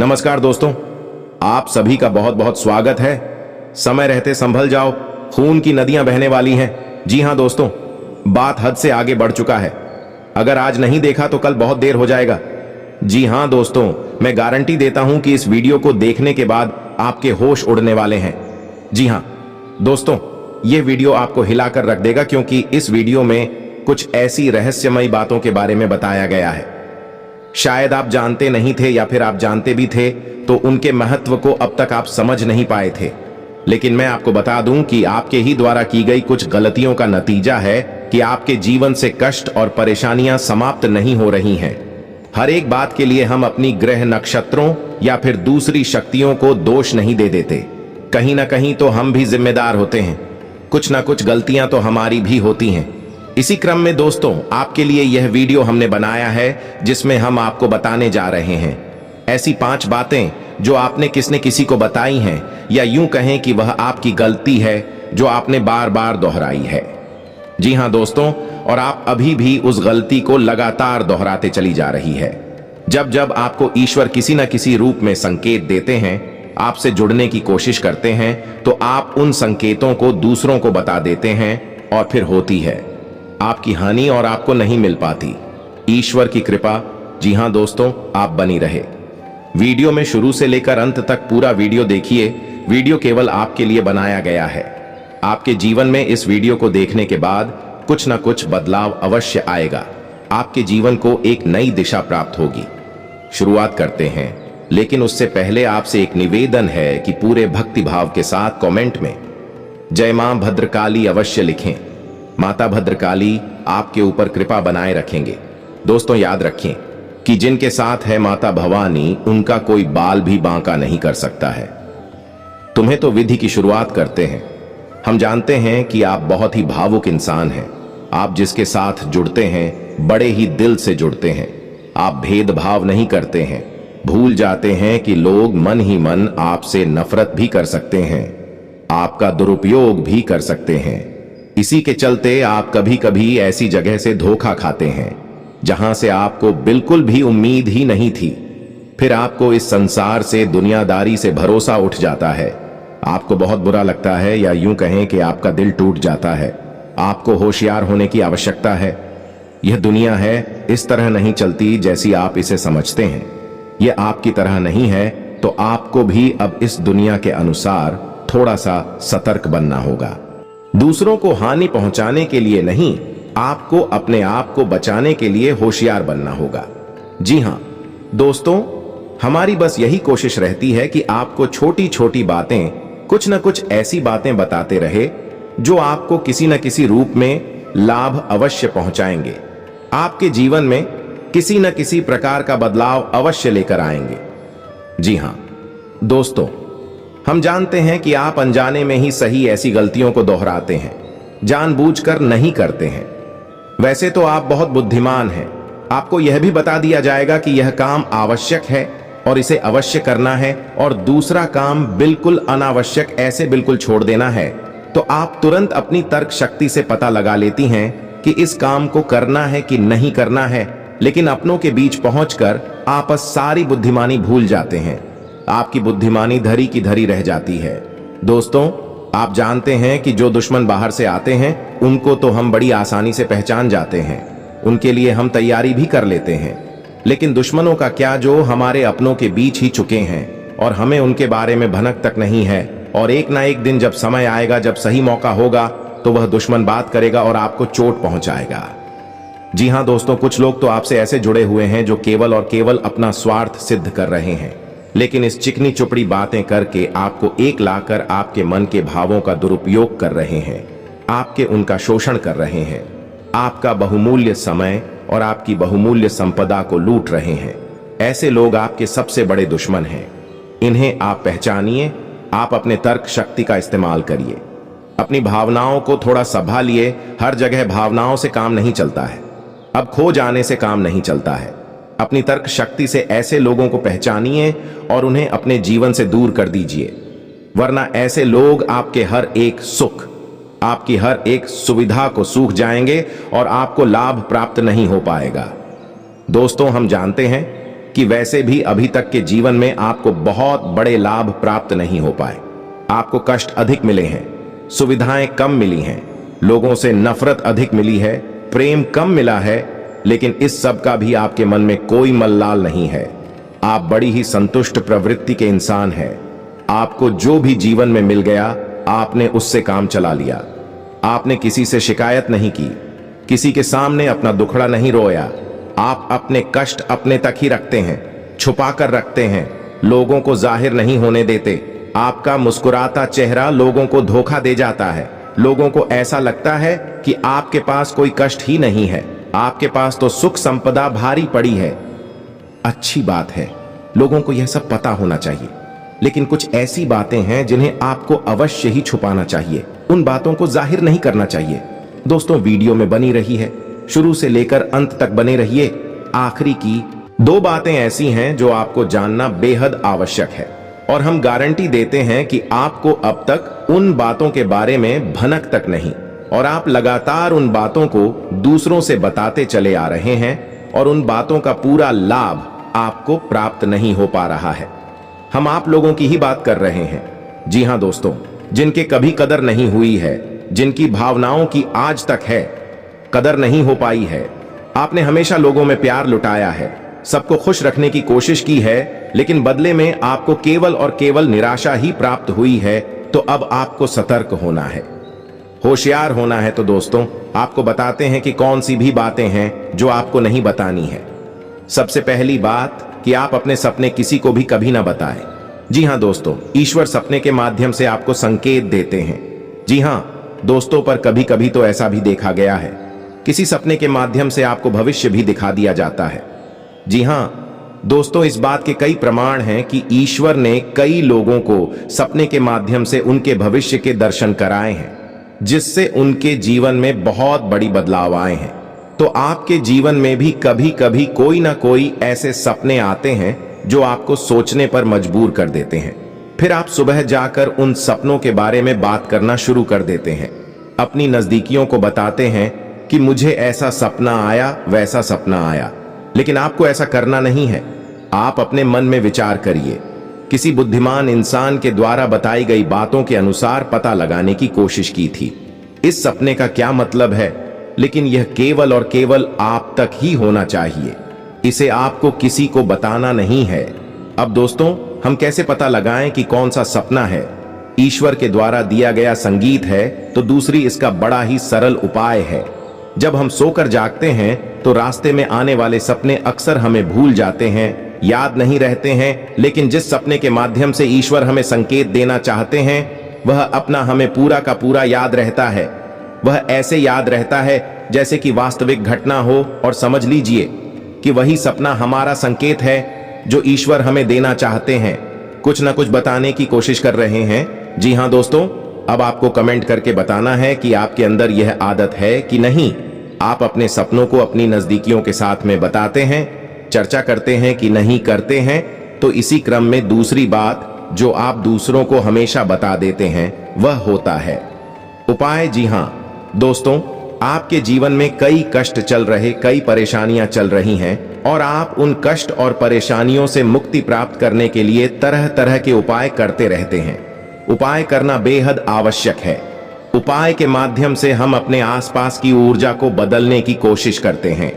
नमस्कार दोस्तों, आप सभी का बहुत बहुत स्वागत है। समय रहते संभल जाओ, खून की नदियां बहने वाली हैं। जी हां दोस्तों, बात हद से आगे बढ़ चुका है। अगर आज नहीं देखा तो कल बहुत देर हो जाएगा। जी हां दोस्तों, मैं गारंटी देता हूं कि इस वीडियो को देखने के बाद आपके होश उड़ने वाले हैं। जी हां दोस्तों, यह वीडियो आपको हिलाकर रख देगा, क्योंकि इस वीडियो में कुछ ऐसी रहस्यमयी बातों के बारे में बताया गया है। शायद आप जानते नहीं थे, या फिर आप जानते भी थे तो उनके महत्व को अब तक आप समझ नहीं पाए थे। लेकिन मैं आपको बता दूं कि आपके ही द्वारा की गई कुछ गलतियों का नतीजा है कि आपके जीवन से कष्ट और परेशानियां समाप्त नहीं हो रही हैं। हर एक बात के लिए हम अपनी ग्रह नक्षत्रों या फिर दूसरी शक्तियों को दोष नहीं दे देते। कहीं ना कहीं तो हम भी जिम्मेदार होते हैं। कुछ ना कुछ गलतियां तो हमारी भी होती हैं। इसी क्रम में दोस्तों, आपके लिए यह वीडियो हमने बनाया है जिसमें हम आपको बताने जा रहे हैं ऐसी 5 बातें जो आपने किसने किसी को बताई हैं, या यूं कहें कि वह आपकी गलती है जो आपने बार बार दोहराई है। जी हां दोस्तों, और आप अभी भी उस गलती को लगातार दोहराते चली जा रही है। जब जब आपको ईश्वर किसी न किसी रूप में संकेत देते हैं, आपसे जुड़ने की कोशिश करते हैं, तो आप उन संकेतों को दूसरों को बता देते हैं और फिर होती है आपकी हानि और आपको नहीं मिल पाती। ईश्वर की कृपा। जी हां दोस्तों, आप बनी रहे। वीडियो में शुरू से लेकर अंत तक पूरा वीडियो देखिए। वीडियो केवल आपके लिए बनाया गया है। आपके जीवन में इस वीडियो को देखने के बाद कुछ ना कुछ बदलाव अवश्य आएगा। आपके जीवन को एक नई दिशा प्राप्त होगी। शुरुआत करते हैं, लेकिन उससे पहले आपसे एक निवेदन है कि पूरे भक्ति भाव के साथ कमेंट में जय मां भद्रकाली अवश्य लिखें। माता भद्रकाली आपके ऊपर कृपा बनाए रखेंगे। दोस्तों याद रखें कि जिनके साथ है माता भवानी, उनका कोई बाल भी बांका नहीं कर सकता है। तुम्हें तो विधि की शुरुआत करते हैं। हम जानते हैं कि आप बहुत ही भावुक इंसान हैं। आप जिसके साथ जुड़ते हैं बड़े ही दिल से जुड़ते हैं। आप भेदभाव नहीं करते हैं। भूल जाते हैं कि लोग मन ही मन आपसे नफरत भी कर सकते हैं, आपका दुरुपयोग भी कर सकते हैं। इसी के चलते आप कभी कभी ऐसी जगह से धोखा खाते हैं जहां से आपको बिल्कुल भी उम्मीद ही नहीं थी। फिर आपको इस संसार से, दुनियादारी से भरोसा उठ जाता है। आपको बहुत बुरा लगता है, या यूं कहें कि आपका दिल टूट जाता है। आपको होशियार होने की आवश्यकता है। यह दुनिया है इस तरह नहीं चलती जैसी आप इसे समझते हैं। यह आपकी तरह नहीं है, तो आपको भी अब इस दुनिया के अनुसार थोड़ा सा सतर्क बनना होगा। दूसरों को हानि पहुंचाने के लिए नहीं, आपको अपने आप को बचाने के लिए होशियार बनना होगा। जी हां दोस्तों, हमारी बस यही कोशिश रहती है कि आपको छोटी छोटी बातें, कुछ न कुछ ऐसी बातें बताते रहे जो आपको किसी न किसी रूप में लाभ अवश्य पहुंचाएंगे। आपके जीवन में किसी न किसी प्रकार का बदलाव अवश्य लेकर आएंगे। जी हां दोस्तों, हम जानते हैं कि आप अनजाने में ही सही ऐसी गलतियों को दोहराते हैं, जानबूझकर नहीं करते हैं। वैसे तो आप बहुत बुद्धिमान हैं। आपको यह भी बता दिया जाएगा कि यह काम आवश्यक है और इसे अवश्य करना है, और दूसरा काम बिल्कुल अनावश्यक ऐसे बिल्कुल छोड़ देना है, तो आप तुरंत अपनी तर्क शक्ति से पता लगा लेती हैं कि इस काम को करना है कि नहीं करना है। लेकिन अपनों के बीच पहुंचकर आप सारी बुद्धिमानी भूल जाते हैं। आपकी बुद्धिमानी धरी की धरी रह जाती है। दोस्तों, आप जानते हैं कि जो दुश्मन बाहर से आते हैं उनको तो हम बड़ी आसानी से पहचान जाते हैं। उनके लिए हम तैयारी भी कर लेते हैं। लेकिन दुश्मनों का क्या, जो हमारे अपनों के बीच ही चुके हैं और हमें उनके बारे में भनक तक नहीं है। और एक ना एक दिन जब समय आएगा, जब सही मौका होगा, तो वह दुश्मन बात करेगा और आपको चोट पहुंचाएगा। जी हां दोस्तों, कुछ लोग तो आपसे ऐसे जुड़े हुए हैं जो केवल और केवल अपना स्वार्थ सिद्ध कर रहे हैं, लेकिन इस चिकनी चुपड़ी बातें करके आपको एक लाकर आपके मन के भावों का दुरुपयोग कर रहे हैं। आपके उनका शोषण कर रहे हैं। आपका बहुमूल्य समय और आपकी बहुमूल्य संपदा को लूट रहे हैं। ऐसे लोग आपके सबसे बड़े दुश्मन हैं। इन्हें आप पहचानिए। आप अपने तर्क शक्ति का इस्तेमाल करिए। अपनी भावनाओं को थोड़ा संभालिए। हर जगह भावनाओं से काम नहीं चलता है। अब खो जाने से काम नहीं चलता है। अपनी तर्क शक्ति से ऐसे लोगों को पहचानिए और उन्हें अपने जीवन से दूर कर दीजिए, वरना ऐसे लोग आपके हर एक सुख, आपकी हर एक सुविधा को सूख जाएंगे और आपको लाभ प्राप्त नहीं हो पाएगा। दोस्तों, हम जानते हैं कि वैसे भी अभी तक के जीवन में आपको बहुत बड़े लाभ प्राप्त नहीं हो पाए। आपको कष्ट अधिक मिले हैं, सुविधाएं कम मिली हैं, लोगों से नफरत अधिक मिली है, प्रेम कम मिला है, लेकिन इस सब का भी आपके मन में कोई मल्लाल नहीं है। आप बड़ी ही संतुष्ट प्रवृत्ति के इंसान हैं। आपको जो भी जीवन में मिल गया, आपने उससे काम चला लिया। आपने किसी से शिकायत नहीं की, किसी के सामने अपना दुखड़ा नहीं रोया। आप अपने कष्ट अपने तक ही रखते हैं, छुपा कर रखते हैं, लोगों को जाहिर नहीं होने देते। आपका मुस्कुराता चेहरा लोगों को धोखा दे जाता है। लोगों को ऐसा लगता है कि आपके पास कोई कष्ट ही नहीं है, आपके पास तो सुख संपदा भारी पड़ी है। अच्छी बात है, लोगों को यह सब पता होना चाहिए, लेकिन कुछ ऐसी बातें हैं जिन्हें आपको अवश्य ही छुपाना चाहिए। उन बातों को जाहिर नहीं करना चाहिए। दोस्तों, वीडियो में बनी रही है, शुरू से लेकर अंत तक बने रहिए। आखिरी की 2 बातें ऐसी हैं जो आपको जानना बेहद आवश्यक है, और हम गारंटी देते हैं कि आपको अब तक उन बातों के बारे में भनक तक नहीं, और आप लगातार उन बातों को दूसरों से बताते चले आ रहे हैं, और उन बातों का पूरा लाभ आपको प्राप्त नहीं हो पा रहा है। हम आप लोगों की ही बात कर रहे हैं। जी हां दोस्तों, जिनके कभी कदर नहीं हुई है, जिनकी भावनाओं की आज तक है कदर नहीं हो पाई है। आपने हमेशा लोगों में प्यार लुटाया है, सबको खुश रखने की कोशिश की है, लेकिन बदले में आपको केवल और केवल निराशा ही प्राप्त हुई है। तो अब आपको सतर्क होना है, होशियार होना है। तो दोस्तों, आपको बताते हैं कि कौन सी भी बातें हैं जो आपको नहीं बतानी है। सबसे पहली बात कि आप अपने सपने किसी को भी कभी ना बताएं। जी हां दोस्तों, ईश्वर सपने के माध्यम से आपको संकेत देते हैं। जी हां दोस्तों, पर कभी कभी तो ऐसा भी देखा गया है, किसी सपने के माध्यम से आपको भविष्य भी दिखा दिया जाता है। जी हां दोस्तों, इस बात के कई प्रमाण हैं कि ईश्वर ने कई लोगों को सपने के माध्यम से उनके भविष्य के दर्शन कराए हैं, जिससे उनके जीवन में बहुत बड़ी बदलाव आए हैं। तो आपके जीवन में भी कभी कभी कोई ना कोई ऐसे सपने आते हैं जो आपको सोचने पर मजबूर कर देते हैं। फिर आप सुबह जाकर उन सपनों के बारे में बात करना शुरू कर देते हैं, अपनी नजदीकियों को बताते हैं कि मुझे ऐसा सपना आया, वैसा सपना आया। लेकिन आपको ऐसा करना नहीं है। आप अपने मन में विचार करिए, किसी बुद्धिमान इंसान के द्वारा बताई गई बातों के अनुसार पता लगाने की कोशिश की थी इस सपने का क्या मतलब है, लेकिन यह केवल और केवल आप तक ही होना चाहिए। इसे आपको किसी को बताना नहीं है। अब दोस्तों, हम कैसे पता लगाएं कि कौन सा सपना है? ईश्वर के द्वारा दिया गया संगीत है, तो दूसरी इसका बड़ा ही सरल उपाय है। जब हम सोकर जागते हैं तो रास्ते में आने वाले सपने अक्सर हमें भूल जाते हैं, याद नहीं रहते हैं, लेकिन जिस सपने के माध्यम से ईश्वर हमें संकेत देना चाहते हैं, वह अपना हमें पूरा का पूरा याद रहता है। वह ऐसे याद रहता है जैसे कि वास्तविक घटना हो, और समझ लीजिए कि वही सपना हमारा संकेत है जो ईश्वर हमें देना चाहते हैं, कुछ ना कुछ बताने की कोशिश कर रहे हैं। जी हां दोस्तों, अब आपको कमेंट करके बताना है कि आपके अंदर यह आदत है कि नहीं। आप अपने सपनों को अपनी नजदीकियों के साथ में बताते हैं, चर्चा करते हैं कि नहीं करते हैं। तो इसी क्रम में दूसरी बात जो आप दूसरों को हमेशा बता देते हैं, वह होता है उपाय। जी हां दोस्तों, आपके जीवन में कई कष्ट चल रहे, कई परेशानियां चल रही हैं, और आप उन कष्ट और परेशानियों से मुक्ति प्राप्त करने के लिए तरह तरह के उपाय करते रहते हैं। उपाय करना बेहद आवश्यक है। उपाय के माध्यम से हम अपने आसपास की ऊर्जा को बदलने की कोशिश करते हैं,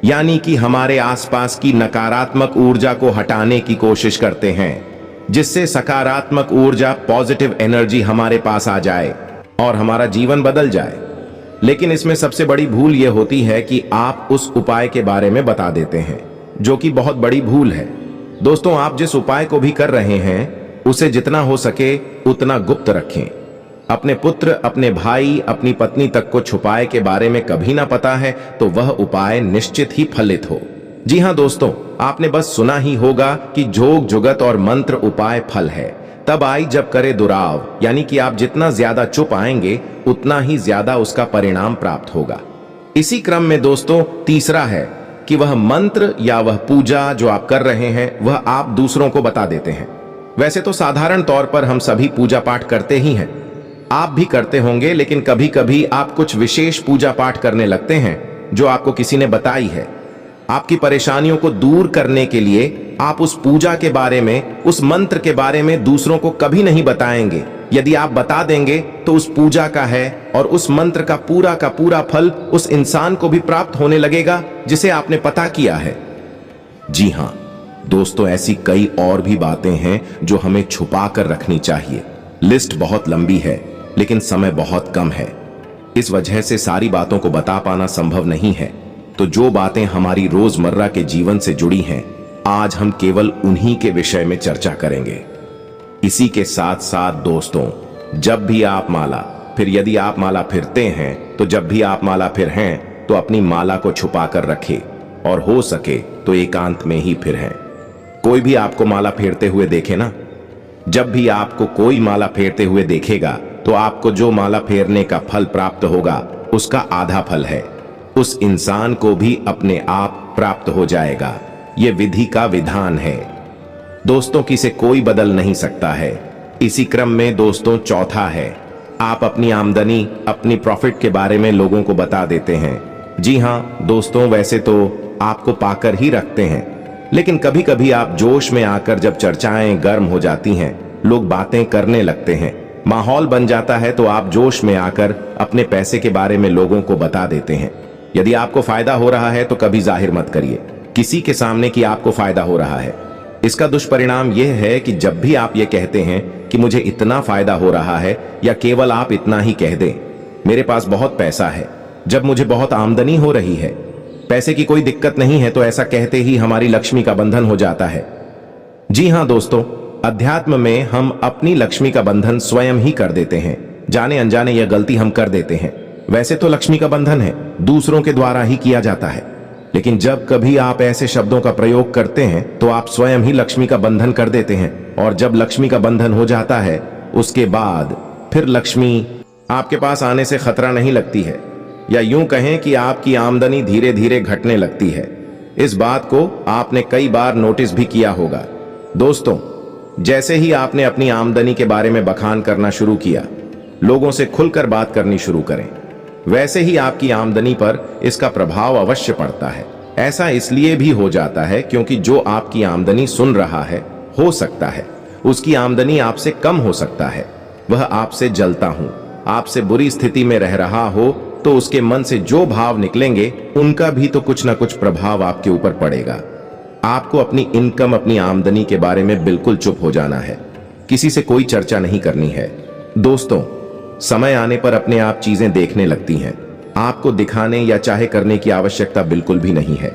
यानी कि हमारे आसपास की नकारात्मक ऊर्जा को हटाने की कोशिश करते हैं, जिससे सकारात्मक ऊर्जा, पॉजिटिव एनर्जी हमारे पास आ जाए और हमारा जीवन बदल जाए। लेकिन इसमें सबसे बड़ी भूल यह होती है कि आप उस उपाय के बारे में बता देते हैं, जो कि बहुत बड़ी भूल है। दोस्तों, आप जिस उपाय को भी कर रहे हैं उसे जितना हो सके उतना गुप्त रखें। अपने पुत्र, अपने भाई, अपनी पत्नी तक को छुपाए के बारे में कभी ना पता है तो वह उपाय निश्चित ही फलित हो। जी हां दोस्तों, आपने बस सुना ही होगा कि जोग जुगत और मंत्र उपाय फल है, तब आई जब करे दुराव, यानी कि आप जितना ज्यादा चुप आएंगे उतना ही ज्यादा उसका परिणाम प्राप्त होगा। इसी क्रम में दोस्तों, तीसरा है कि वह मंत्र या वह पूजा जो आप कर रहे हैं वह आप दूसरों को बता देते हैं। वैसे तो साधारण तौर पर हम सभी पूजा पाठ करते ही हैं, आप भी करते होंगे, लेकिन कभी कभी आप कुछ विशेष पूजा पाठ करने लगते हैं जो आपको किसी ने बताई है। आपकी परेशानियों को दूर करने के लिए आप उस पूजा के बारे में, उस मंत्र के बारे में दूसरों को कभी नहीं बताएंगे। यदि आप बता देंगे तो उस पूजा का है और उस मंत्र का पूरा फल उस इंसान को भी प्राप्त होने लगेगा जिसे आपने पता किया है। जी हां दोस्तों, ऐसी कई और भी बातें हैं जो हमें छुपा कर रखनी चाहिए। लिस्ट बहुत लंबी है लेकिन समय बहुत कम है, इस वजह से सारी बातों को बता पाना संभव नहीं है। तो जो बातें हमारी रोजमर्रा के जीवन से जुड़ी हैं, आज हम केवल उन्हीं के विषय में चर्चा करेंगे। इसी के साथ साथ दोस्तों, जब भी आप माला, फिर यदि आप माला फिरते हैं तो जब भी आप माला फिर हैं तो अपनी माला को छुपा कर रखें और हो सके तो एकांत में ही फिरें। कोई भी आपको माला फेरते हुए देखे ना, जब भी आपको कोई माला फेरते हुए देखेगा तो आपको जो माला फेरने का फल प्राप्त होगा उसका आधा फल है, उस इंसान को भी अपने आप प्राप्त हो जाएगा। यह विधि का विधान है दोस्तों, किसे कोई बदल नहीं सकता है। इसी क्रम में दोस्तों चौथा है, आप अपनी आमदनी, अपनी प्रॉफिट के बारे में लोगों को बता देते हैं। जी हां दोस्तों, वैसे तो आपको पाकर ही रखते हैं, लेकिन कभी कभी आप जोश में आकर जब चर्चाएं गर्म हो जाती हैं, लोग बातें करने लगते हैं, माहौल बन जाता है, तो आप जोश में आकर अपने पैसे के बारे में लोगों को बता देते हैं। यदि आपको फायदा हो रहा है तो कभी जाहिर मत करिए किसी के सामने कि आपको फायदा हो रहा है। इसका दुष्परिणाम यह है कि जब भी आप ये कहते हैं कि मुझे इतना फायदा हो रहा है, या केवल आप इतना ही कह दें, मेरे पास बहुत पैसा है, जब मुझे बहुत आमदनी हो रही है, पैसे की कोई दिक्कत नहीं है, तो ऐसा कहते ही हमारी लक्ष्मी का बंधन हो जाता है। जी हां दोस्तों, अध्यात्म में हम अपनी लक्ष्मी का बंधन स्वयं ही कर देते हैं। जाने अनजाने यह गलती हम कर देते हैं। वैसे तो लक्ष्मी का बंधन है, दूसरों के द्वारा ही किया जाता है, लेकिन जब कभी आप ऐसे शब्दों का प्रयोग करते हैं तो आप स्वयं ही लक्ष्मी का बंधन कर देते हैं, और जब लक्ष्मी का बंधन हो जाता है उसके बाद फिर लक्ष्मी आपके पास आने से खतरा नहीं लगती है, या यूं कहें कि आपकी आमदनी धीरे धीरे घटने लगती है। इस बात को आपने कई बार नोटिस भी किया होगा दोस्तों। जैसे ही आपने अपनी आमदनी के बारे में बखान करना शुरू किया, लोगों से खुलकर बात करनी शुरू करें, वैसे ही आपकी आमदनी पर इसका प्रभाव अवश्य पड़ता है। ऐसा इसलिए भी हो जाता है क्योंकि जो आपकी आमदनी सुन रहा है, हो सकता है उसकी आमदनी आपसे कम हो सकता है, वह आपसे जलता हूं, आपसे बुरी स्थिति में रह रहा हो, तो उसके मन से जो भाव निकलेंगे उनका भी तो कुछ ना कुछ प्रभाव आपके ऊपर पड़ेगा। आपको अपनी इनकम, अपनी आमदनी के बारे में बिल्कुल चुप हो जाना है, किसी से कोई चर्चा नहीं करनी है। दोस्तों, समय आने पर अपने आप चीजें देखने लगती हैं, आपको दिखाने या चाहे करने की आवश्यकता बिल्कुल भी नहीं है।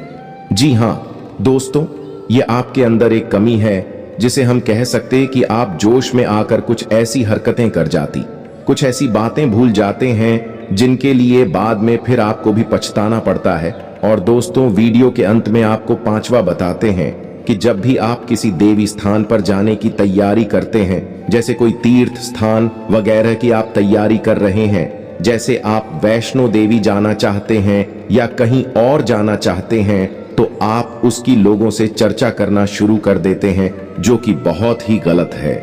जी हां दोस्तों, ये आपके अंदर एक कमी है जिसे हम कह सकते हैं कि आप जोश में आकर कुछ ऐसी हरकतें कर जाती, कुछ ऐसी बातें भूल जाते हैं जिनके लिए बाद में फिर आपको भी पछताना पड़ता है। और दोस्तों, वीडियो के अंत में आपको पांचवा बताते हैं कि जब भी आप किसी देवी स्थान पर जाने की तैयारी करते हैं, जैसे कोई तीर्थ स्थान वगैरह की आप तैयारी कर रहे हैं, जैसे आप वैष्णो देवी जाना चाहते हैं या कहीं और जाना चाहते हैं, तो आप उसकी लोगों से चर्चा करना शुरू कर देते हैं, जो कि बहुत ही गलत है।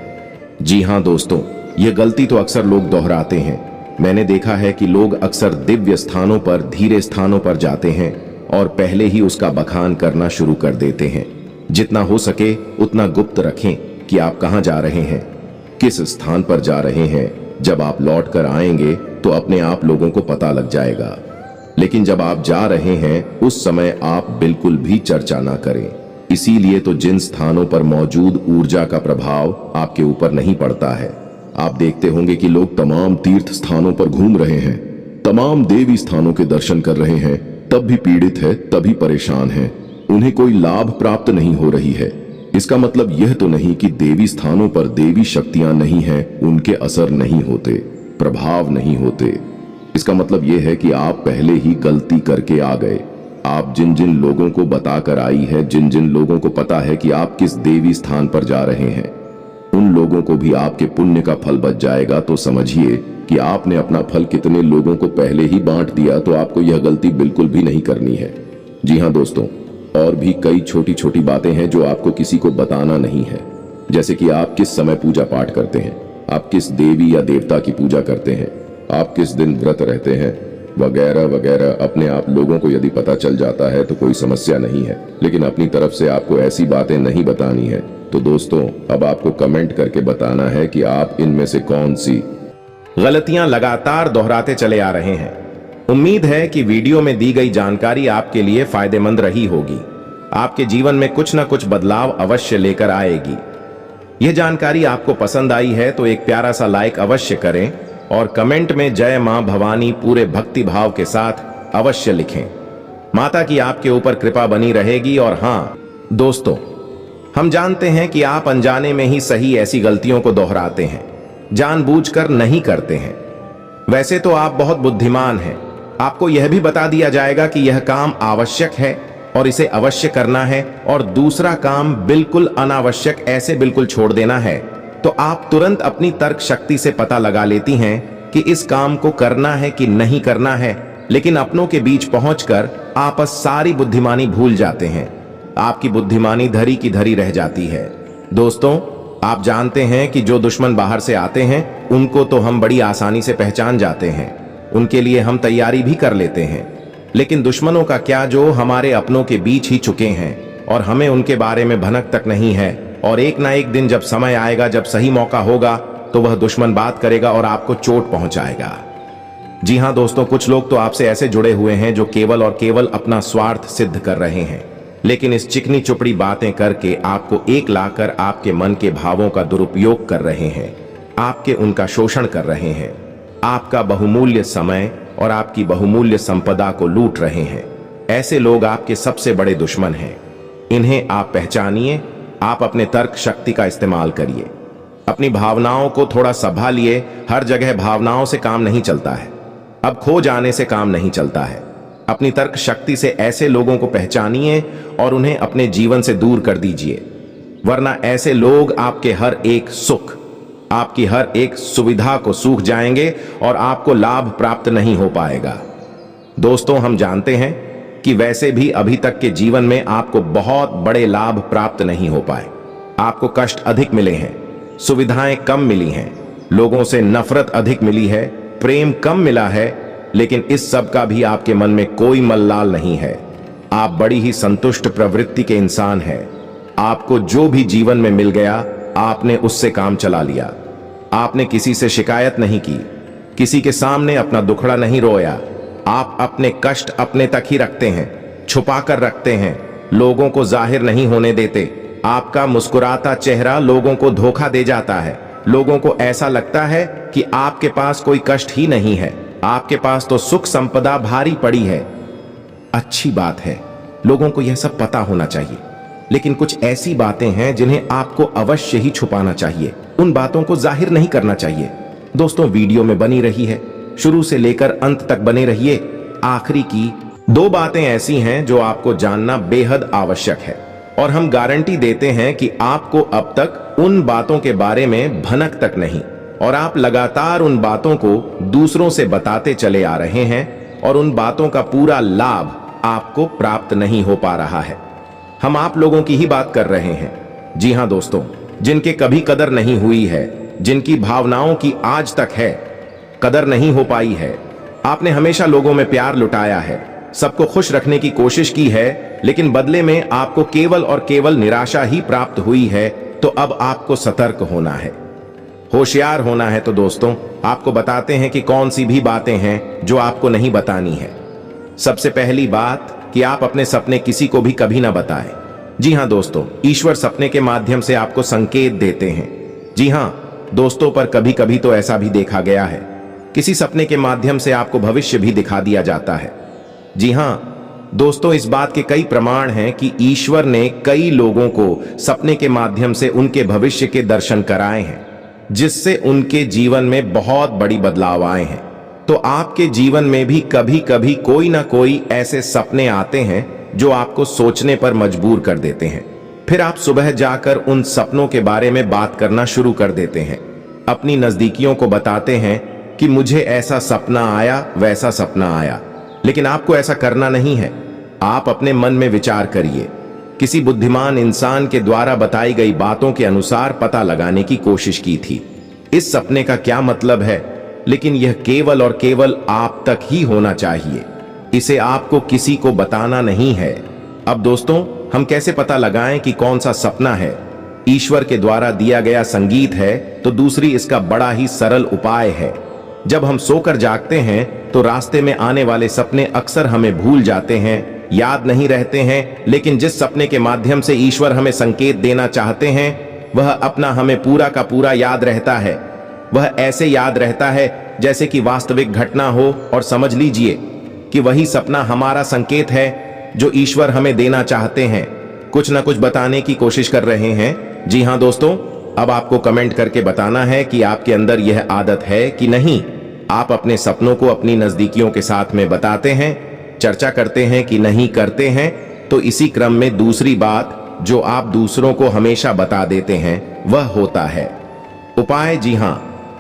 जी हां दोस्तों, यह गलती तो अक्सर लोग दोहराते हैं। मैंने देखा है कि लोग अक्सर दिव्य स्थानों पर, धीरे स्थानों पर जाते हैं और पहले ही उसका बखान करना शुरू कर देते हैं। जितना हो सके उतना गुप्त रखें कि आप कहां जा रहे हैं, किस स्थान पर जा रहे हैं। जब आप लौट कर आएंगे तो अपने आप लोगों को पता लग जाएगा, लेकिन जब आप जा रहे हैं उस समय आप बिल्कुल भी चर्चा ना करें। इसीलिए तो जिन स्थानों पर मौजूद ऊर्जा का प्रभाव आपके ऊपर नहीं पड़ता है, आप देखते होंगे कि लोग तमाम तीर्थ स्थानों पर घूम रहे हैं, तमाम देवी स्थानों के दर्शन कर रहे हैं, तब भी पीड़ित है, तभी परेशान है, उन्हें कोई लाभ प्राप्त नहीं हो रही है। इसका मतलब यह तो नहीं कि देवी स्थानों पर देवी शक्तियां नहीं हैं, उनके असर नहीं होते, प्रभाव नहीं होते। इसका मतलब यह है कि आप पहले ही गलती करके आ गए। आप जिन जिन लोगों को बताकर आई है, जिन जिन लोगों को पता है कि आप किस देवी स्थान पर जा रहे हैं, उन लोगों को भी आपके पुण्य का फल बच जाएगा। तो समझिए कि आपने अपना फल कितने लोगों को पहले ही बांट दिया, तो आपको यह गलती बिल्कुल भी नहीं करनी है। जी हाँ दोस्तों, और भी कई छोटी छोटी बातें हैं जो आपको किसी को बताना नहीं है, जैसे कि आप किस समय पूजा पाठ करते हैं, आप किस देवी या देवता की पूजा करते हैं, आप किस दिन व्रत रहते हैं, वगैरह वगैरह। अपने आप लोगों को यदि पता चल जाता है तो कोई समस्या नहीं है, लेकिन अपनी तरफ से आपको ऐसी बातें नहीं बतानी है। तो दोस्तों, अब आपको कमेंट करके बताना है कि आप इनमें से कौन सी गलतियां लगातार दोहराते चले आ रहे हैं। उम्मीद है कि वीडियो में दी गई जानकारी आपके लिए फायदेमंद रही होगी। आपके जीवन में कुछ न कुछ बदलाव अवश्य लेकर आएगी। यह जानकारी आपको पसंद आई है तो एक प्यारा सा लाइक अवश्य करें और कमेंट में जय मां भवानी पूरे भक्ति भाव के साथ अवश्य लिखें। माता की आपके ऊपर कृपा बनी रहेगी। और हाँ दोस्तों, हम जानते हैं कि आप अनजाने में ही सही ऐसी गलतियों को दोहराते हैं, जानबूझकर नहीं करते हैं। वैसे तो आप बहुत बुद्धिमान हैं। आपको यह भी बता दिया जाएगा कि यह काम आवश्यक है और इसे अवश्य करना है, और दूसरा काम बिल्कुल अनावश्यक ऐसे बिल्कुल छोड़ देना है। तो आप तुरंत अपनी तर्क शक्ति से पता लगा लेती हैं कि इस काम को करना है कि नहीं करना है, लेकिन अपनों के बीच पहुंचकर आप सारी बुद्धिमानी भूल जाते हैं। आपकी बुद्धिमानी धरी की धरी रह जाती है। दोस्तों, आप जानते हैं कि जो दुश्मन बाहर से आते हैं उनको तो हम बड़ी आसानी से पहचान जाते हैं, उनके लिए हम तैयारी भी कर लेते हैं। लेकिन दुश्मनों का क्या जो हमारे अपनों के बीच ही चुके हैं और हमें उनके बारे में भनक तक नहीं है। और एक ना एक दिन जब समय आएगा, जब सही मौका होगा, तो वह दुश्मन बात करेगा और आपको चोट पहुंचाएगा। जी हां दोस्तों, कुछ लोग तो आपसे ऐसे जुड़े हुए हैं जो केवल और केवल अपना स्वार्थ सिद्ध कर रहे हैं, लेकिन इस चिकनी चुपड़ी बातें करके आपको एक लाकर आपके मन के भावों का दुरुपयोग कर रहे हैं, आपके उनका शोषण कर रहे हैं, आपका बहुमूल्य समय और आपकी बहुमूल्य संपदा को लूट रहे हैं। ऐसे लोग आपके सबसे बड़े दुश्मन हैं। इन्हें आप पहचानिए। आप अपने तर्क शक्ति का इस्तेमाल करिए, अपनी भावनाओं को थोड़ा संभालिए। हर जगह भावनाओं से काम नहीं चलता है, अब खो जाने से काम नहीं चलता है। अपनी तर्क शक्ति से ऐसे लोगों को पहचानिए और उन्हें अपने जीवन से दूर कर दीजिए, वरना ऐसे लोग आपके हर एक सुख, आपकी हर एक सुविधा को सूख जाएंगे और आपको लाभ प्राप्त नहीं हो पाएगा। दोस्तों, हम जानते हैं कि वैसे भी अभी तक के जीवन में आपको बहुत बड़े लाभ प्राप्त नहीं हो पाए। आपको कष्ट अधिक मिले हैं, सुविधाएं कम मिली हैं, लोगों से नफरत अधिक मिली है, प्रेम कम मिला है, लेकिन इस सब का भी आपके मन में कोई मल्लाल नहीं है। आप बड़ी ही संतुष्ट प्रवृत्ति के इंसान हैं। आपको जो भी जीवन में मिल गया, आपने उससे काम चला लिया। आपने किसी से शिकायत नहीं की, किसी के सामने अपना दुखड़ा नहीं रोया। आप अपने कष्ट अपने तक ही रखते हैं, छुपा कर रखते हैं, लोगों को जाहिर नहीं होने देते। आपका मुस्कुराता चेहरा लोगों को धोखा दे जाता है। लोगों को ऐसा लगता है कि आपके पास कोई कष्ट ही नहीं है, आपके पास तो सुख संपदा भारी पड़ी है। अच्छी बात है, लोगों को यह सब पता होना चाहिए, लेकिन कुछ ऐसी बातें हैं जिन्हें आपको अवश्य ही छुपाना चाहिए। उन बातों को जाहिर नहीं करना चाहिए। दोस्तों, वीडियो में बनी रही है, शुरू से लेकर अंत तक बने रहिए। आखिरी की 2 बातें ऐसी हैं जो आपको जानना बेहद आवश्यक है, और हम गारंटी देते हैं कि आपको अब तक उन बातों के बारे में भनक तक नहीं, और आप लगातार उन बातों को दूसरों से बताते चले आ रहे हैं, और उन बातों का पूरा लाभ आपको प्राप्त नहीं हो पा रहा है। हम आप लोगों की ही बात कर रहे हैं। जी हां दोस्तों, जिनके कभी कदर नहीं हुई है, जिनकी भावनाओं की आज तक है कदर नहीं हो पाई है। आपने हमेशा लोगों में प्यार लुटाया है, सबको खुश रखने की कोशिश की है, लेकिन बदले में आपको केवल और केवल निराशा ही प्राप्त हुई है। तो अब आपको सतर्क होना है, होशियार होना है। तो दोस्तों, आपको बताते हैं कि कौन सी भी बातें हैं जो आपको नहीं बतानी है। सबसे पहली बात कि आप अपने सपने किसी को भी कभी ना बताएं। जी हां दोस्तों, ईश्वर सपने के माध्यम से आपको संकेत देते हैं। जी हां दोस्तों, पर कभी कभी तो ऐसा भी देखा गया है, किसी सपने के माध्यम से आपको भविष्य भी दिखा दिया जाता है। जी हां दोस्तों, इस बात के कई प्रमाण हैं कि ईश्वर ने कई लोगों को सपने के माध्यम से उनके भविष्य के दर्शन कराए हैं, जिससे उनके जीवन में बहुत बड़ी बदलाव आए हैं। तो आपके जीवन में भी कभी कभी कोई ना कोई ऐसे सपने आते हैं जो आपको सोचने पर मजबूर कर देते हैं। फिर आप सुबह जाकर उन सपनों के बारे में बात करना शुरू कर देते हैं, अपनी नजदीकियों को बताते हैं कि मुझे ऐसा सपना आया, वैसा सपना आया। लेकिन आपको ऐसा करना नहीं है। आप अपने मन में विचार करिए, किसी बुद्धिमान इंसान के द्वारा बताई गई बातों के अनुसार पता लगाने की कोशिश की थी। इस सपने का क्या मतलब है, लेकिन यह केवल और केवल आप तक ही होना चाहिए। इसे आपको किसी को बताना नहीं है। अब दोस्तों, हम कैसे पता लगाएं कि कौन सा सपना है ईश्वर के द्वारा दिया गया संगीत है? तो दूसरी इसका बड़ा ही सरल उपाय है। जब हम सोकर जागते हैं तो रास्ते में आने वाले सपने अक्सर हमें भूल जाते हैं, याद नहीं रहते हैं, लेकिन जिस सपने के माध्यम से ईश्वर हमें संकेत देना चाहते हैं वह अपना हमें पूरा का पूरा याद रहता है। वह ऐसे याद रहता है जैसे कि वास्तविक घटना हो, और समझ लीजिए कि वही सपना हमारा संकेत है जो ईश्वर हमें देना चाहते हैं, कुछ ना कुछ बताने की कोशिश कर रहे हैं। जी हां दोस्तों, अब आपको कमेंट करके बताना है कि आपके अंदर यह आदत है कि नहीं। आप अपने सपनों को अपनी नजदीकियों के साथ में बताते हैं, चर्चा करते हैं कि नहीं करते हैं। तो इसी क्रम में दूसरी बात जो आप दूसरों को हमेशा बता देते हैं वह होता है उपाय। जी हां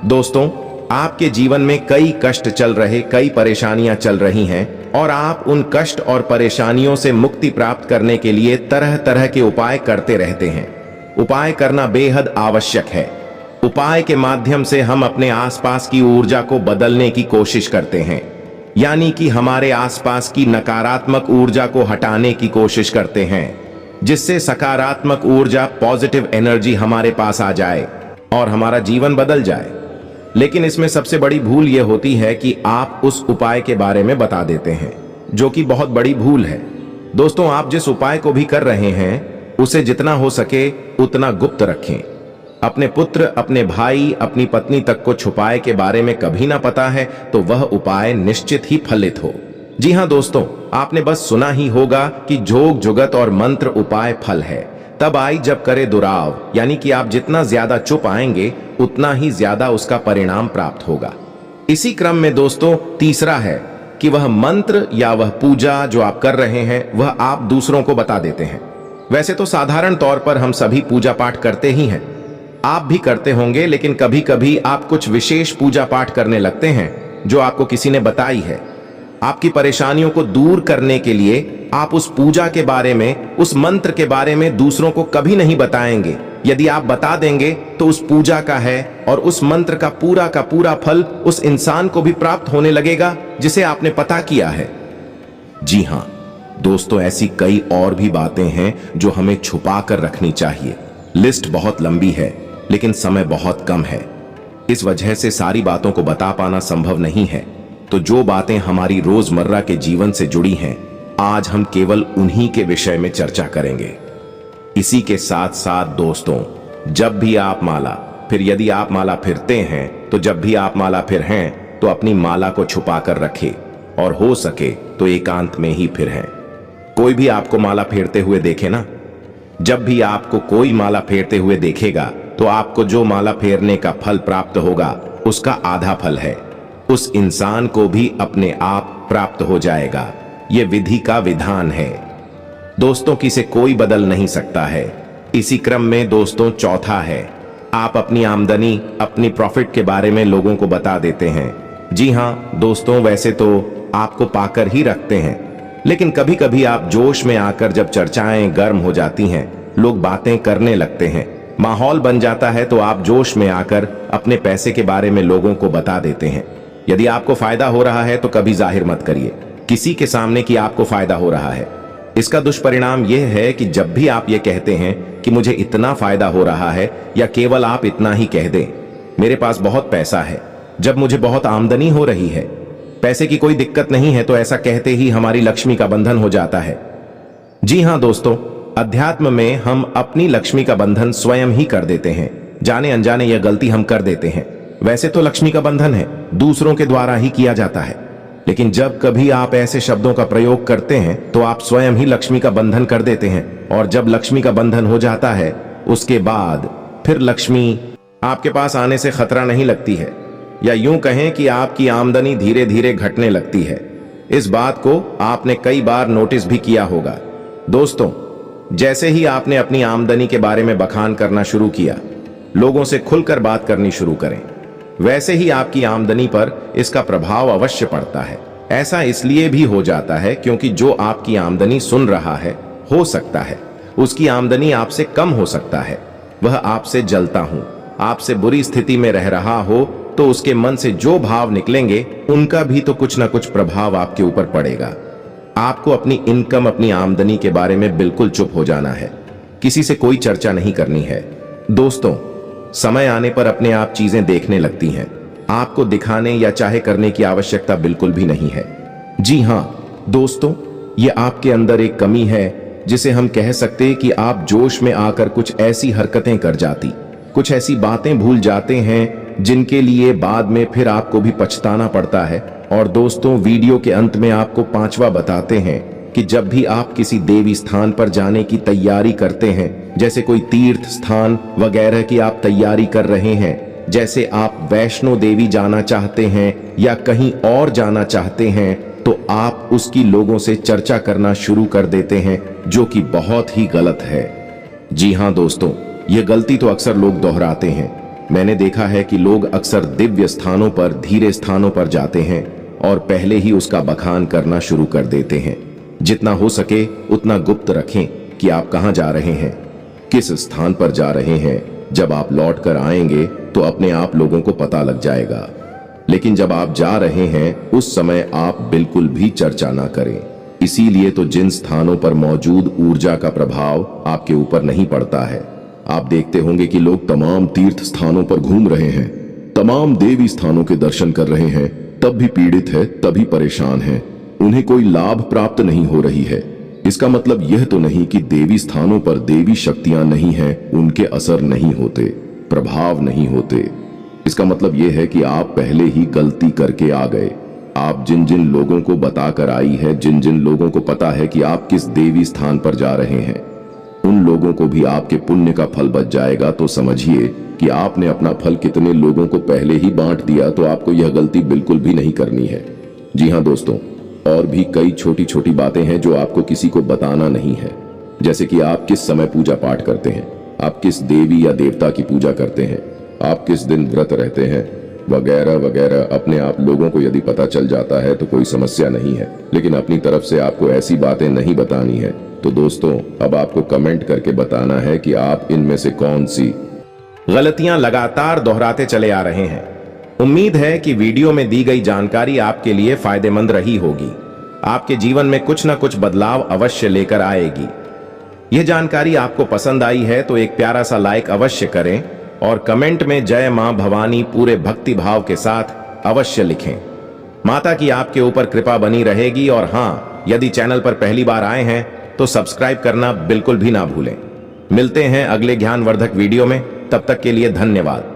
दोस्तों, आपके जीवन में कई कष्ट चल रहे, कई परेशानियां चल रही हैं और आप उन कष्ट और परेशानियों से मुक्ति प्राप्त करने के लिए तरह तरह के उपाय करते रहते हैं। उपाय करना बेहद आवश्यक है। उपाय के माध्यम से हम अपने आसपास की ऊर्जा को बदलने की कोशिश करते हैं, यानी कि हमारे आसपास की नकारात्मक ऊर्जा को हटाने की कोशिश करते हैं, जिससे सकारात्मक ऊर्जा, पॉजिटिव एनर्जी हमारे पास आ जाए और हमारा जीवन बदल जाए। लेकिन इसमें सबसे बड़ी भूल यह होती है कि आप उस उपाय के बारे में बता देते हैं, जो कि बहुत बड़ी भूल है। दोस्तों, आप जिस उपाय को भी कर रहे हैं उसे जितना हो सके उतना गुप्त रखें। अपने पुत्र, अपने भाई, अपनी पत्नी तक को छुपाए के बारे में कभी ना पता है तो वह उपाय निश्चित ही फलित हो। जी हां दोस्तों, आपने बस सुना ही होगा कि जोग जुगत और मंत्र उपाय फल है तब आई जब करे दुराव, यानी कि आप जितना ज्यादा चुप आएंगे उतना ही ज्यादा उसका परिणाम प्राप्त होगा। इसी क्रम में दोस्तों तीसरा है कि वह मंत्र या वह पूजा जो आप कर रहे हैं वह आप दूसरों को बता देते हैं। वैसे तो साधारण तौर पर हम सभी पूजा पाठ करते ही हैं, आप भी करते होंगे, लेकिन कभी कभी आप कुछ विशेष पूजा पाठ करने लगते हैं जो आपको किसी ने बताई है। आपकी परेशानियों को दूर करने के लिए आप उस पूजा के बारे में, उस मंत्र के बारे में दूसरों को कभी नहीं बताएंगे। यदि आप बता देंगे तो उस पूजा का है और उस मंत्र का पूरा फल उस इंसान को भी प्राप्त होने लगेगा जिसे आपने पता किया है। जी हां दोस्तों, ऐसी कई और भी बातें हैं जो हमें छुपा कर रखनी चाहिए। लिस्ट बहुत लंबी है लेकिन समय बहुत कम है, इस वजह से सारी बातों को बता पाना संभव नहीं है। तो जो बातें हमारी रोजमर्रा के जीवन से जुड़ी हैं, आज हम केवल उन्हीं के विषय में चर्चा करेंगे। इसी के साथ साथ दोस्तों, जब भी आप माला, फिर यदि आप माला फिरते हैं तो जब भी आप माला फिर हैं तो अपनी माला को छुपा कर रखें और हो सके तो एकांत में ही फिरें। कोई भी आपको माला फेरते हुए देखे ना, जब भी आपको कोई माला फेरते हुए देखेगा तो आपको जो माला फेरने का फल प्राप्त होगा उसका आधा फल है, उस इंसान को भी अपने आप प्राप्त हो जाएगा। यह विधि का विधान है दोस्तों, किसे कोई बदल नहीं सकता है। इसी क्रम में दोस्तों चौथा है, आप अपनी आमदनी, अपनी प्रॉफिट के बारे में लोगों को बता देते हैं। जी हां दोस्तों, वैसे तो आपको पाकर ही रखते हैं, लेकिन कभी कभी आप जोश में आकर जब चर्चाएं गर्म हो जाती हैं, लोग बातें करने लगते हैं, माहौल बन जाता है, तो आप जोश में आकर अपने पैसे के बारे में लोगों को बता देते हैं। यदि आपको फायदा हो रहा है तो कभी जाहिर मत करिए किसी के सामने कि आपको फायदा हो रहा है। इसका दुष्परिणाम यह है कि जब भी आप ये कहते हैं कि मुझे इतना फायदा हो रहा है, या केवल आप इतना ही कह दें मेरे पास बहुत पैसा है, जब मुझे बहुत आमदनी हो रही है, पैसे की कोई दिक्कत नहीं है, तो ऐसा कहते ही हमारी लक्ष्मी का बंधन हो जाता है। जी हां दोस्तों, अध्यात्म में हम अपनी लक्ष्मी का बंधन स्वयं ही कर देते हैं। जाने अनजाने यह गलती हम कर देते हैं। वैसे तो लक्ष्मी का बंधन है, दूसरों के द्वारा ही किया जाता है, लेकिन जब कभी आप ऐसे शब्दों का प्रयोग करते हैं तो आप स्वयं ही लक्ष्मी का बंधन कर देते हैं। और जब लक्ष्मी का बंधन हो जाता है उसके बाद फिर लक्ष्मी आपके पास आने से खतरा नहीं लगती है, या यूं कहें कि आपकी आमदनी धीरे धीरे घटने लगती है। इस बात को आपने कई बार नोटिस भी किया होगा। दोस्तों, जैसे ही आपने अपनी आमदनी के बारे में बखान करना शुरू किया, लोगों से खुलकर बात करनी शुरू करें, वैसे ही आपकी आमदनी पर इसका प्रभाव अवश्य पड़ता है। ऐसा इसलिए भी हो जाता है क्योंकि जो आपकी आमदनी सुन रहा है, हो सकता है उसकी आमदनी आपसे कम हो सकता है, वह आपसे जलता हूं, आपसे बुरी स्थिति में रह रहा हो, तो उसके मन से जो भाव निकलेंगे उनका भी तो कुछ ना कुछ प्रभाव आपके ऊपर पड़ेगा। आपको अपनी इनकम, अपनी आमदनी के बारे में बिल्कुल चुप हो जाना है, किसी से कोई चर्चा नहीं करनी है। दोस्तों, समय आने पर अपने आप चीजें देखने लगती हैं, आपको दिखाने या चाहे करने की आवश्यकता बिल्कुल भी नहीं है। जी हां दोस्तों, ये आपके अंदर एक कमी है जिसे हम कह सकते हैं कि आप जोश में आकर कुछ ऐसी हरकतें कर जाती, कुछ ऐसी बातें भूल जाते हैं जिनके लिए बाद में फिर आपको भी पछताना पड़ता है। और दोस्तों, वीडियो के अंत में आपको पांचवा बताते हैं कि जब भी आप किसी देवी स्थान पर जाने की तैयारी करते हैं, जैसे कोई तीर्थ स्थान वगैरह की आप तैयारी कर रहे हैं, जैसे आप वैष्णो देवी जाना चाहते हैं या कहीं और जाना चाहते हैं, तो आप उसकी लोगों से चर्चा करना शुरू कर देते हैं, जो कि बहुत ही गलत है। जी हां दोस्तों, ये गलती तो अक्सर लोग दोहराते हैं। मैंने देखा है कि लोग अक्सर दिव्य स्थानों पर, धीरे स्थानों पर जाते हैं और पहले ही उसका बखान करना शुरू कर देते हैं। जितना हो सके उतना गुप्त रखें कि आप कहां जा रहे हैं, किस स्थान पर जा रहे हैं। जब आप लौट कर आएंगे तो अपने आप लोगों को पता लग जाएगा, लेकिन जब आप जा रहे हैं उस समय आप बिल्कुल भी चर्चा ना करें। इसीलिए तो जिन स्थानों पर मौजूद ऊर्जा का प्रभाव आपके ऊपर नहीं पड़ता है, आप देखते होंगे कि लोग तमाम तीर्थ स्थानों पर घूम रहे हैं, तमाम देवी स्थानों के दर्शन कर रहे हैं, तब भी पीड़ित है, तभी परेशान है, उन्हें कोई लाभ प्राप्त नहीं हो रही है। इसका मतलब यह तो नहीं कि देवी स्थानों पर देवी शक्तियां नहीं हैं, उनके असर नहीं होते, प्रभाव नहीं होते। इसका मतलब यह है कि आप पहले ही गलती करके आ गए। आप जिन जिन लोगों को बताकर आई है, जिन जिन लोगों को पता है कि आप किस देवी स्थान पर जा रहे हैं, उन लोगों को भी आपके पुण्य का फल बच जाएगा। तो समझिए कि आपने अपना फल कितने लोगों को पहले ही बांट दिया, तो आपको यह गलती बिल्कुल भी नहीं करनी है। जी हाँ दोस्तों, और भी कई छोटी छोटी बातें हैं जो आपको किसी को बताना नहीं है, जैसे कि आप किस समय पूजा पाठ करते हैं, आप किस देवी या देवता की पूजा करते हैं, आप किस दिन व्रत रहते हैं, वगैरह वगैरह। अपने आप लोगों को यदि पता चल जाता है तो कोई समस्या नहीं है, लेकिन अपनी तरफ से आपको ऐसी बातें नहीं बतानी है। तो दोस्तों, अब आपको कमेंट करके बताना है कि आप इनमें से कौन सी गलतियां लगातार दोहराते चले आ रहे हैं। उम्मीद है कि वीडियो में दी गई जानकारी आपके लिए फायदेमंद रही होगी, आपके जीवन में कुछ ना कुछ बदलाव अवश्य लेकर आएगी। यह जानकारी आपको पसंद आई है तो एक प्यारा सा लाइक अवश्य करें और कमेंट में जय मां भवानी पूरे भक्ति भाव के साथ अवश्य लिखें। माता की आपके ऊपर कृपा बनी रहेगी। और हां, यदि चैनल पर पहली बार आए हैं तो सब्सक्राइब करना बिल्कुल भी ना भूलें। मिलते हैं अगले ज्ञानवर्धक वीडियो में, तब तक के लिए धन्यवाद।